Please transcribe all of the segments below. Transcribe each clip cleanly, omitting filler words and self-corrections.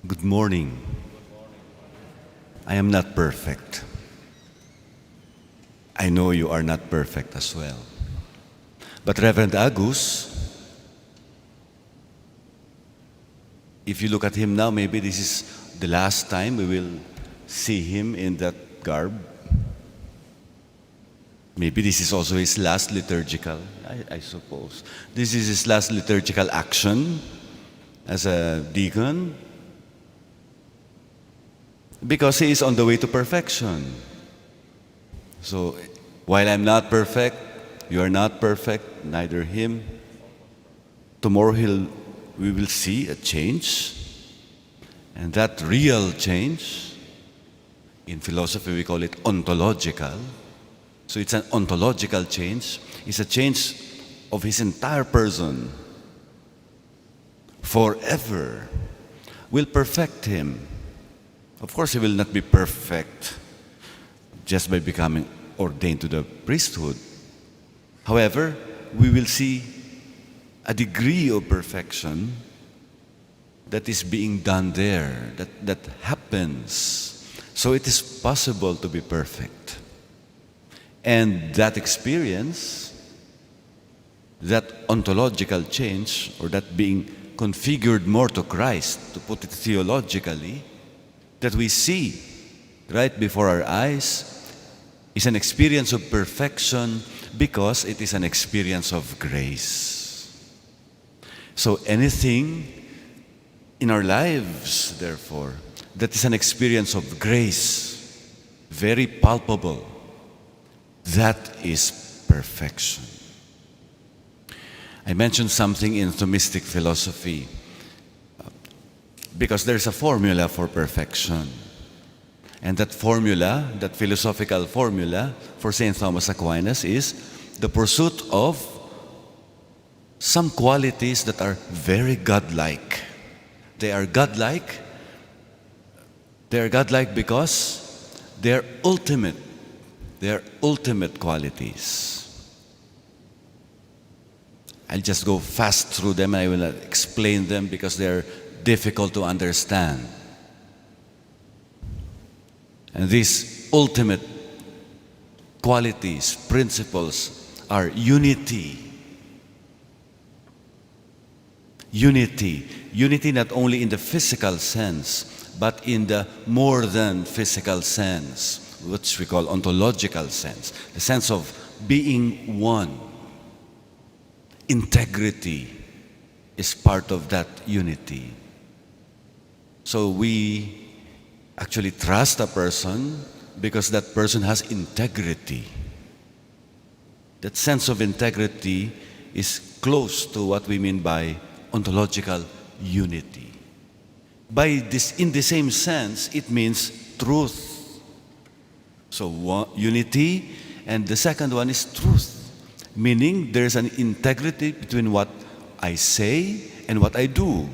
Good morning. I am not perfect. I know you are not perfect as well. But Reverend Agus, if you look at him now, maybe this is the last time we will see him in that garb. Maybe this is also his last liturgical, I suppose. This is his last liturgical action as a deacon, because he is on the way to perfection. So while I'm not perfect, you are not perfect, neither him. Tomorrow we will see a change, and that real change, in philosophy we call it ontological. So it's an ontological change. It's a change of his entire person. Forever will perfect him. Of course, he will not be perfect just by becoming ordained to the priesthood. However, we will see a degree of perfection that is being done there, that happens. So it is possible to be perfect. And that experience, that ontological change, or that being configured more to Christ, to put it theologically, that we see right before our eyes, is an experience of perfection because it is an experience of grace. So anything in our lives, therefore, that is an experience of grace, very palpable, that is perfection. I mentioned something in Thomistic philosophy because there's a formula for perfection. And that formula, that philosophical formula for St. Thomas Aquinas is the pursuit of some qualities that are very godlike. They are godlike. They are godlike because they are ultimate. They are ultimate qualities. I'll just go fast through them and I will not explain them because they are difficult to understand. And these ultimate qualities, principles, are unity. Unity. Unity not only in the physical sense, but in the more than physical sense, which we call ontological sense, the sense of being one. Integrity is part of that unity. So we actually trust a person because that person has integrity. That sense of integrity is close to what we mean by ontological unity. By this, in the same sense, it means truth. So unity, and the second one is truth, meaning there's an integrity between what I say and what I do.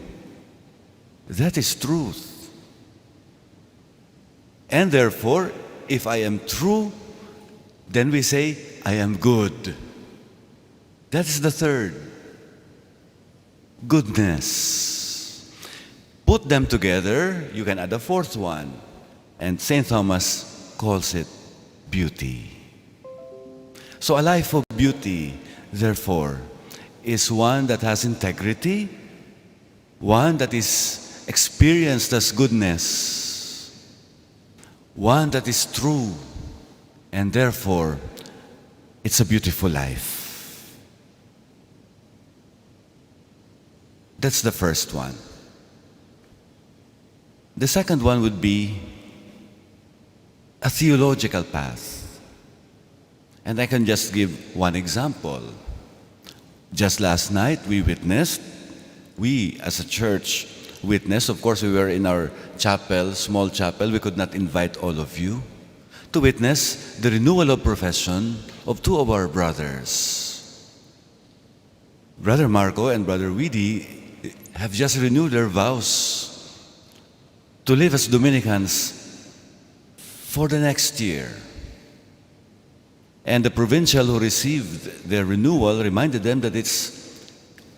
That is truth. And therefore, if I am true, then we say, I am good. That is the third. Goodness. Put them together, you can add a fourth one. And St. Thomas calls it beauty. So a life of beauty, therefore, is one that has integrity, one that is experienced as goodness, one that is true, and therefore, it's a beautiful life. That's the first one. The second one would be a theological path. And I can just give one example. Just last night, we as a church witnessed. Of course, we were in our chapel, small chapel. We could not invite all of you to witness the renewal of profession of two of our brothers. Brother Marco and Brother Weedy have just renewed their vows to live as Dominicans for the next year. And the provincial who received their renewal reminded them that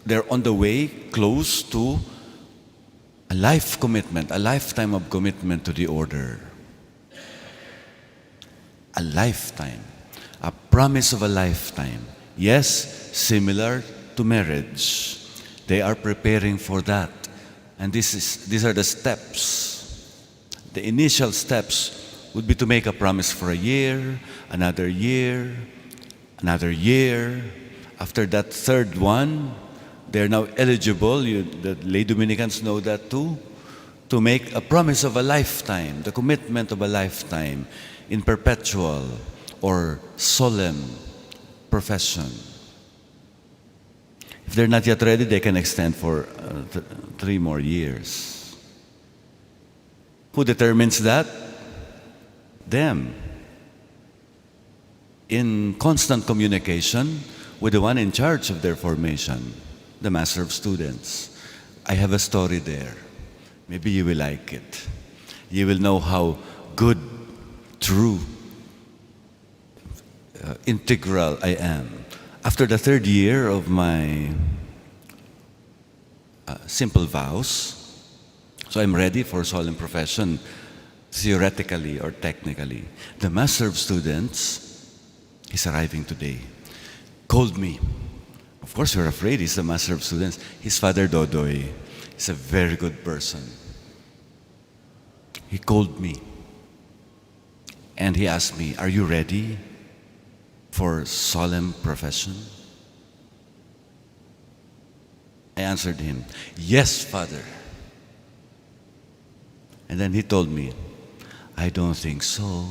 they're on the way close to A life commitment, a lifetime of commitment to the order. A lifetime. A promise of a lifetime. Yes, similar to marriage. They are preparing for that. And these are the steps. The initial steps would be to make a promise for a year, another year, another year. After that third one, they're now eligible, the lay Dominicans know that too, to make a promise of a lifetime, the commitment of a lifetime in perpetual or solemn profession. If they're not yet ready, they can extend for 3 more years. Who determines that? Them. In constant communication with the one in charge of their formation, the master of students. I have a story there. Maybe you will like it. You will know how good, true, integral I am. After the 3rd year of my simple vows, so I'm ready for solemn profession, theoretically or technically. The master of students is arriving today. Called me. Of course, you're afraid. He's the master of students. He's Father Dodoy. He's a very good person. He called me and he asked me, "Are you ready for solemn profession?" I answered him, "Yes, Father." And then he told me, "I don't think so."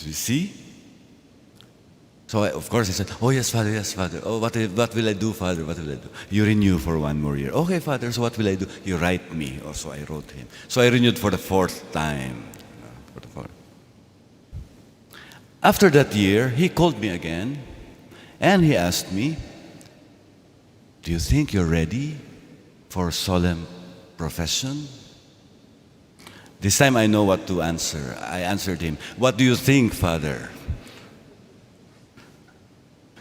You see? So of course he said, "Oh yes, Father, yes, Father. Oh, what will I do, Father? What will I do?" "You renew for 1 more year." "Okay, Father, so what will I do?" "You write me." Oh, so I wrote him. So I renewed for the 4th time. After that year, he called me again and he asked me, "Do you think you're ready for solemn profession?" This time I know what to answer. I answered him, "What do you think, Father?"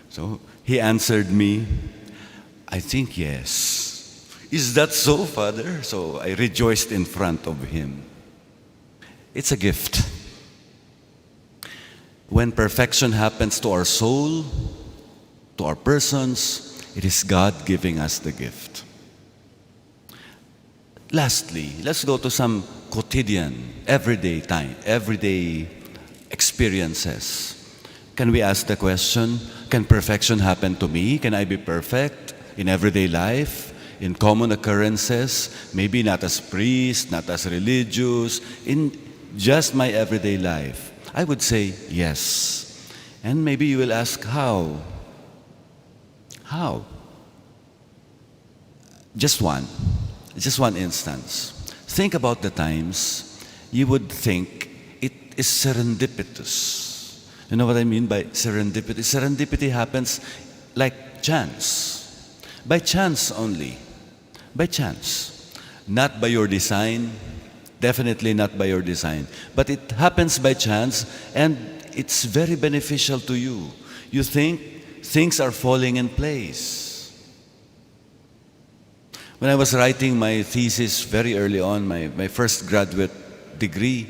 So he answered me, "I think yes." "Is that so, Father?" So I rejoiced in front of him. It's a gift. When perfection happens to our soul, to our persons, it is God giving us the gift. Lastly, let's go to some quotidian, everyday experiences. Can we ask the question, can perfection happen to me? Can I be perfect in everyday life, in common occurrences, maybe not as priest, not as religious, in just my everyday life? I would say yes. And maybe you will ask, how? How? Just one instance. Think about the times you would think it is serendipitous. You know what I mean by serendipity? Serendipity happens like chance. By chance only. By chance. Not by your design. Definitely not by your design. But it happens by chance and it's very beneficial to you. You think things are falling in place. When I was writing my thesis very early on, my first graduate degree,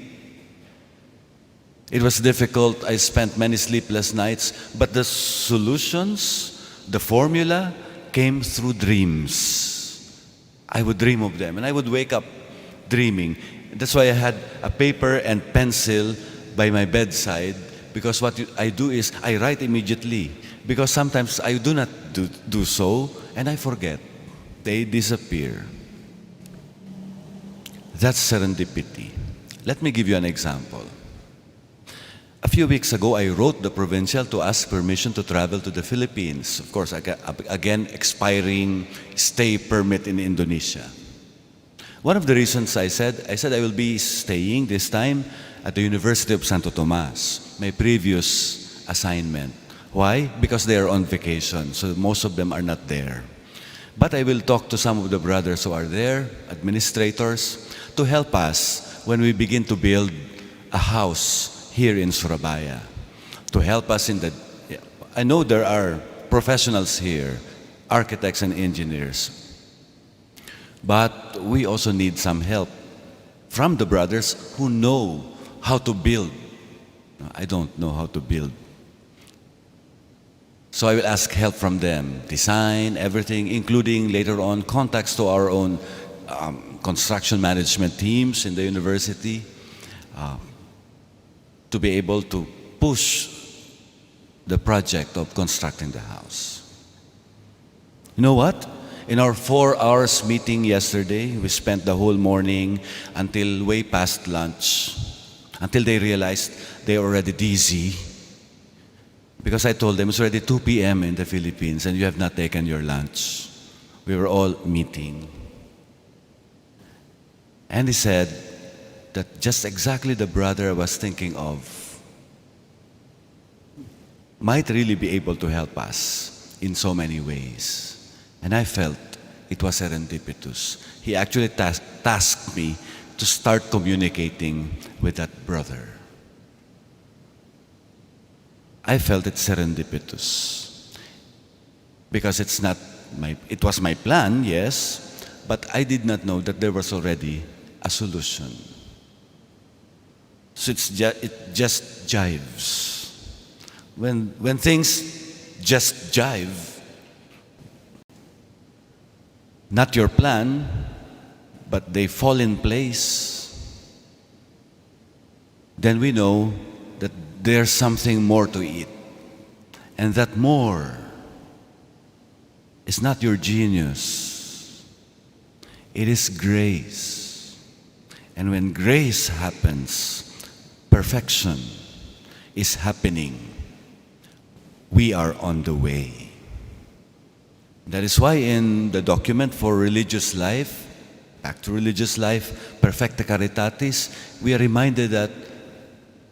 it was difficult. I spent many sleepless nights, but the solutions, the formula, came through dreams. I would dream of them, and I would wake up dreaming. That's why I had a paper and pencil by my bedside, because what I do is I write immediately, because sometimes I do not do so, and I forget. They disappear. That's serendipity. Let me give you an example. A few weeks ago, I wrote the provincial to ask permission to travel to the Philippines. Of course, again, expiring stay permit in Indonesia. One of the reasons I said I will be staying this time at the University of Santo Tomas, my previous assignment. Why? Because they are on vacation, so most of them are not there. But I will talk to some of the brothers who are there, administrators, to help us when we begin to build a house here in Surabaya, to help us in the... I know there are professionals here, architects and engineers, But we also need some help from the brothers who know how to build. I don't know how to build. So I will ask help from them. Design, everything, including later on contacts to our own construction management teams in the university to be able to push the project of constructing the house. You know what? In our 4 hours meeting yesterday, we spent the whole morning until way past lunch, until they realized they were already dizzy. Because I told them it's already 2 p.m. in the Philippines and you have not taken your lunch. We were all meeting. And he said that just exactly the brother I was thinking of might really be able to help us in so many ways. And I felt it was serendipitous. He actually tasked me to start communicating with that brother. I felt it serendipitous because it was my plan, yes, but I did not know that there was already a solution. So it just jives. When things just jive, not your plan, but they fall in place, then we know that there's something more to it. And that more is not your genius. It is grace. And when grace happens, perfection is happening. We are on the way. That is why in the document for religious life, back to religious life, Perfecta Caritatis, we are reminded that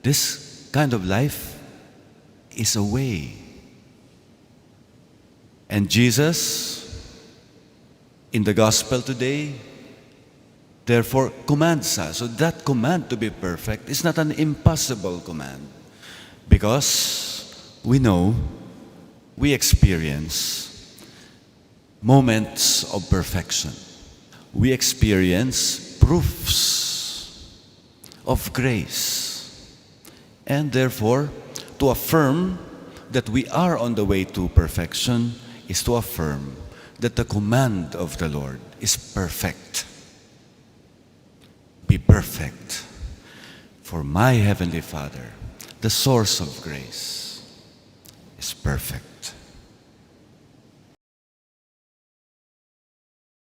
this kind of life is a way. And Jesus, in the gospel today, therefore commands us. So that command to be perfect is not an impossible command, because we know, we experience moments of perfection. We experience proofs of grace. And therefore, to affirm that we are on the way to perfection is to affirm that the command of the Lord is perfect. Be perfect, for my Heavenly Father, the source of grace, is perfect.